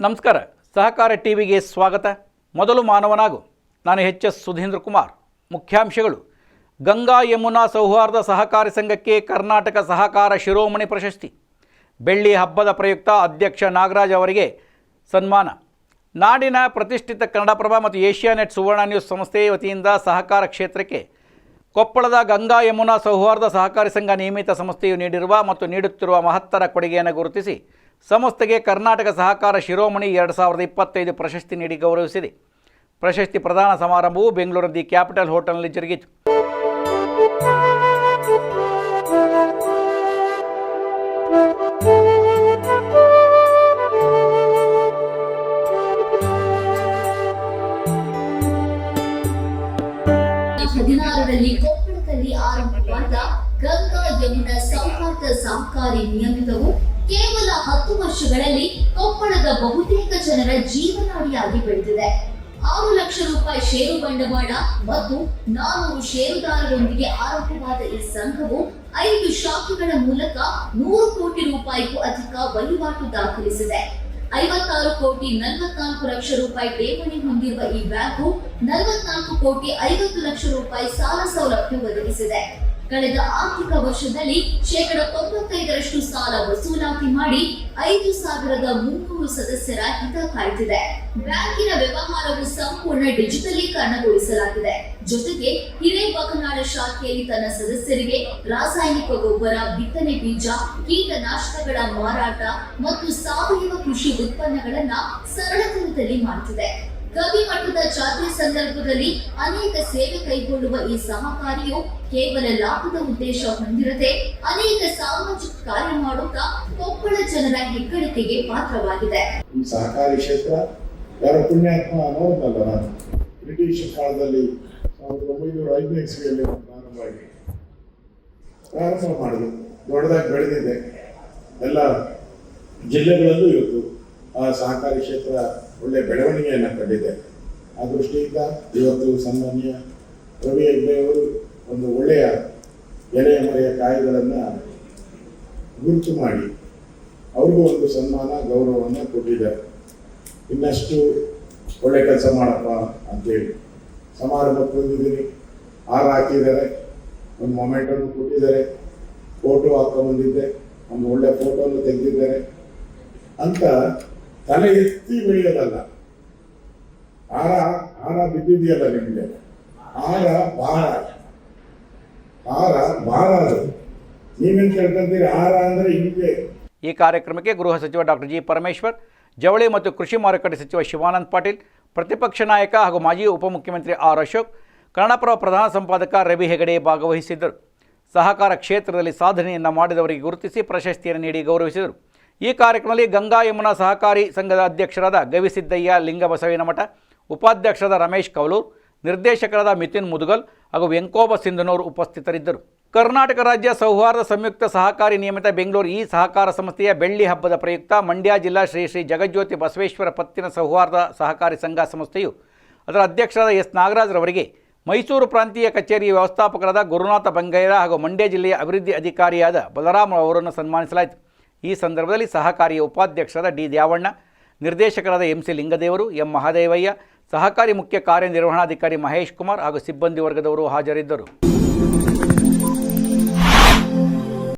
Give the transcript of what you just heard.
ನಮಸ್ಕಾರ. ಸಹಕಾರ ಟಿವಿಗೆ ಸ್ವಾಗತ. ಮೊದಲು ಮಾನವನಾಗು. ನಾನು ಎಚ್.ಎಸ್. ಸುಧೀಂದ್ರ ಕುಮಾರ್. ಮುಖ್ಯಾಂಶಗಳು: ಗಂಗಾ ಯಮುನಾ ಸೌಹಾರ್ದ ಸಹಕಾರಿ ಸಂಘಕ್ಕೆ ಕರ್ನಾಟಕ ಸಹಕಾರ ಶಿರೋಮಣಿ ಪ್ರಶಸ್ತಿ. ಬೆಳ್ಳಿ ಹಬ್ಬದ ಪ್ರಯುಕ್ತ ಅಧ್ಯಕ್ಷ ನಾಗರಾಜ್ ಅವರಿಗೆ ಸನ್ಮಾನ. ನಾಡಿನ ಪ್ರತಿಷ್ಠಿತ ಕನ್ನಡಪ್ರಭ ಮತ್ತು ಏಷ್ಯಾನೆಟ್ ಸುವರ್ಣ ನ್ಯೂಸ್ ಸಂಸ್ಥೆ ವತಿಯಿಂದ ಸಹಕಾರ ಕ್ಷೇತ್ರಕ್ಕೆ ಕೊಪ್ಪಳದ ಗಂಗಾ ಯಮುನಾ ಸೌಹಾರ್ದ ಸಹಕಾರಿ ಸಂಘ ನಿಯಮಿತ ಸಂಸ್ಥೆಯು ನೀಡಿರುವ ಮತ್ತು ನೀಡುತ್ತಿರುವ ಮಹತ್ತರ ಕೊಡುಗೆಯನ್ನು ಗುರುತಿಸಿ ಸಂಸ್ಥೆಗೆ ಕರ್ನಾಟಕ ಸಹಕಾರ ಶಿರೋಮಣಿ 2025 ಪ್ರಶಸ್ತಿ ನೀಡಿ ಗೌರವಿಸಿದೆ. ಪ್ರಶಸ್ತಿ ಪ್ರದಾನ ಸಮಾರಂಭವು ಬೆಂಗಳೂರಿನ ದಿ ಕ್ಯಾಪಿಟಲ್ ಹೋಟೆಲ್ನಲ್ಲಿ ಜರುಗಿತು. ಕೊಪ್ಪಳದಲ್ಲಿ ಆರಂಭವಾದ ಗಂಗಾ ಯಮುನಾ ಸೌಹಾರ್ದ ಸಹಕಾರಿ ನಿಯಮಿತವು ಕೇವಲ 10 ವರ್ಷಗಳಲ್ಲಿ ಕೊಪ್ಪಳದ ಬಹುತೇಕ ಜನರ ಜೀವನಾಡಿಯಾಗಿ ಬೆಳೆದಿದೆ. 6 ಲಕ್ಷ ರೂಪಾಯಿ ಷೇರು ಬಂಡವಾಳ ಮತ್ತು 400 ಷೇರುದಾರರೊಂದಿಗೆ ಆರಂಭವಾದ ಈ ಸಂಘವು 5 ಶಾಖೆಗಳ ಮೂಲಕ 100 ಕೋಟಿ ರೂಪಾಯಿಗೂ ಅಧಿಕ ವಹಿವಾಟು ದಾಖಲಿಸಿದೆ. 56 ಕೋಟಿ 44 ಲಕ್ಷ ರೂಪಾಯಿ ಠೇವಣಿ ಹೊಂದಿರುವ ಈ ಬ್ಯಾಂಕು 44 ಕೋಟಿ 50 ಲಕ್ಷ ರೂಪಾಯಿ ಸಾಲ ಸೌಲಭ್ಯ ಒದಗಿಸಿದೆ. ಕಳೆದ ಆರ್ಥಿಕ ವರ್ಷದಲ್ಲಿ 95% ಸಾಲ ವಸೂಲಾತಿ ಮಾಡಿ 5,300 ಸದಸ್ಯರ ಹಿತ ಕಾಯ್ದಿದೆ. ಬ್ಯಾಂಕಿನ ವ್ಯವಹಾರವು ಸಂಪೂರ್ಣ ಡಿಜಿಟಲೀಕರಣಗೊಳಿಸಲಾಗಿದೆ. ಜೊತೆಗೆ ಹಿರೇಬಗನಾಳ ಶಾಖೆಯಲ್ಲಿ ತನ್ನ ಸದಸ್ಯರಿಗೆ ರಾಸಾಯನಿಕ ಗೊಬ್ಬರ, ಬಿತ್ತನೆ ಬೀಜ, ಕೀಟನಾಶಕಗಳ ಮಾರಾಟ ಮತ್ತು ಸಾವಯವ ಕೃಷಿ ಉತ್ಪನ್ನಗಳನ್ನ ಸರಳ ದರದಲ್ಲಿ ಮಾಡುತ್ತಿದೆ. ಕವಿ ಮಟ್ಟದ ಜಾತ್ರೆ ಸಂದರ್ಭದಲ್ಲಿ ಅನೇಕ ಸೇವೆ ಕೈಗೊಳ್ಳುವ ಈ ಸಹಕಾರಿಯು ಕೇವಲ ಲಾಭದ ಉದ್ದೇಶ ಹೊಂದಿರದೆ ಅನೇಕ ಸಾಮಾಜಿಕ ಕಾರ್ಯ ಮಾಡುತ್ತಾ ಕೊಪ್ಪಳ ಜನರ ಹೆಗ್ಗಳಿಕೆಗೆ ಪಾತ್ರವಾಗಿದೆ. ಈ ಸಹಕಾರಿ ಕ್ಷೇತ್ರ ಯಾರ ಪುಣ್ಯಾತ್ಮ ನೋಡಿದಲ್ಲ, ನಾನು ಬ್ರಿಟಿಷ್ ಕಾಲದಲ್ಲಿ 1905 ಇಸ್ವಿಯಲ್ಲಿ ಪ್ರಾರಂಭ ಮಾಡಿದ್ರು. ದೊಡ್ಡದಾಗಿ ಬೆಳೆದಿದೆ. ಎಲ್ಲ ಜಿಲ್ಲೆಗಳಲ್ಲೂ ಇವತ್ತು ಆ ಸಹಕಾರಿ ಕ್ಷೇತ್ರ ಒಳ್ಳೆ ಬೆಳವಣಿಗೆಯನ್ನು ಕಂಡಿದೆ. ಆ ದೃಷ್ಟಿಯಿಂದ ಇವತ್ತು ಸನ್ಮಾನ್ಯ ರವಿ ಹೆಗ್ಡೆಯವರು ಒಂದು ಒಳ್ಳೆಯ ಎಲೆಯ ಮರೆಯ ಕಾಯಿಗಳನ್ನು ಗುರುತು ಮಾಡಿ ಅವ್ರಿಗೂ ಒಂದು ಸನ್ಮಾನ, ಗೌರವವನ್ನು ಕೊಟ್ಟಿದ್ದಾರೆ. ಇನ್ನಷ್ಟು ಒಳ್ಳೆ ಕೆಲಸ ಮಾಡಪ್ಪ ಅಂತೇಳಿ ಸಮಾರಂಭಕ್ಕೆ ಬಂದಿದ್ದೀನಿ. ಹಾರ ಹಾಕಿದ್ದಾರೆ, ಒಂದು ಮೊಮೆಂಟನ್ನು ಕೊಟ್ಟಿದ್ದಾರೆ, ಫೋಟೋ ಹಾಕೊಂಡ್ಬಂದಿದ್ದೆ, ಒಂದು ಒಳ್ಳೆ ಫೋಟೋವನ್ನು ತೆಗೆದಿದ್ದಾರೆ ಅಂತ ತಲೆ ಎತ್ತಿ ಬೆಳೆಯೋದಲ್ಲ. ಹಾರ ಬಿದ್ದಿದೆಯಲ್ಲ ನಿಮಗೆ, ಹಾರ ಭಾರ ಅದು. ನೀವೇನು ಕೇಳ್ಕೊಂತೀರಿ? ಹಾರ ಅಂದರೆ ಹಿಂಗೆ. ಈ ಕಾರ್ಯಕ್ರಮಕ್ಕೆ ಗೃಹ ಸಚಿವ ಡಾಕ್ಟರ್ ಜಿ. ಪರಮೇಶ್ವರ್, ಜವಳಿ ಮತ್ತು ಕೃಷಿ ಮಾರುಕಟ್ಟೆ ಸಚಿವ ಶಿವಾನಂದ ಪಾಟೀಲ್, ಪ್ರತಿಪಕ್ಷ ನಾಯಕ ಹಾಗೂ ಮಾಜಿ ಉಪಮುಖ್ಯಮಂತ್ರಿ ಆರ್. ಅಶೋಕ್, ಕನ್ನಡಪ್ರಭ ಪ್ರಧಾನ ಸಂಪಾದಕ ರವಿ ಹೆಗಡೆ ಭಾಗವಹಿಸಿದ್ದರು. ಸಹಕಾರ ಕ್ಷೇತ್ರದಲ್ಲಿ ಸಾಧನೆಯನ್ನು ಮಾಡಿದವರಿಗೆ ಗುರುತಿಸಿ ಪ್ರಶಸ್ತಿಯನ್ನು ನೀಡಿ ಗೌರವಿಸಿದರು. ಈ ಕಾರ್ಯಕ್ರಮದಲ್ಲಿ ಗಂಗಾ ಯಮುನಾ ಸಹಕಾರಿ ಸಂಘದ ಅಧ್ಯಕ್ಷರಾದ ಗವಿಸಿದ್ದಯ್ಯ ಲಿಂಗಬಸವೇನಮಠ, ಉಪಾಧ್ಯಕ್ಷರಾದ ರಮೇಶ್ ಕವಲೂರ್, ನಿರ್ದೇಶಕರಾದ ಮಿಥುನ್ ಮುದುಗಲ್ ಹಾಗೂ ವೆಂಕೋಬ ಸಿಂಧನೂರು ಉಪಸ್ಥಿತರಿದ್ದರು. ಕರ್ನಾಟಕ ರಾಜ್ಯ ಸೌಹಾರ್ದ ಸಂಯುಕ್ತ ಸಹಕಾರಿ ನಿಯಮಿತ ಬೆಂಗಳೂರು ಈ ಸಹಕಾರ ಸಂಸ್ಥೆಯ ಬೆಳ್ಳಿ ಹಬ್ಬದ ಪ್ರಯುಕ್ತ ಮಂಡ್ಯ ಜಿಲ್ಲಾ ಶ್ರೀ ಶ್ರೀ ಜಗಜ್ಯೋತಿ ಬಸವೇಶ್ವರ ಪತ್ತಿನ ಸೌಹಾರ್ದ ಸಹಕಾರಿ ಸಂಘ ಸಂಸ್ಥೆಯು ಅದರ ಅಧ್ಯಕ್ಷರಾದ ಎಸ್. ನಾಗರಾಜ್ರವರಿಗೆ ಮೈಸೂರು ಪ್ರಾಂತೀಯ ಕಚೇರಿ ವ್ಯವಸ್ಥಾಪಕರಾದ ಗುರುನಾಥ ಬಂಗೈರ ಹಾಗೂ ಮಂಡ್ಯ ಜಿಲ್ಲೆಯ ಅಭಿವೃದ್ಧಿ ಅಧಿಕಾರಿಯಾದ ಬಲರಾಮ್ ಅವರನ್ನು ಸನ್ಮಾನಿಸಲಾಯಿತು. ಈ ಸಂದರ್ಭದಲ್ಲಿ ಸಹಕಾರಿಯ ಉಪಾಧ್ಯಕ್ಷರಾದ ಡಿ. ದ್ಯಾವಣ್ಣ, ನಿರ್ದೇಶಕರಾದ M. C. Lingadevaru, M. Mahadevaiah, ಸಹಕಾರಿ ಮುಖ್ಯ ಕಾರ್ಯನಿರ್ವಹಣಾಧಿಕಾರಿ ಮಹೇಶ್ ಕುಮಾರ್ ಹಾಗೂ ಸಿಬ್ಬಂದಿ ವರ್ಗದವರು ಹಾಜರಿದ್ದರು.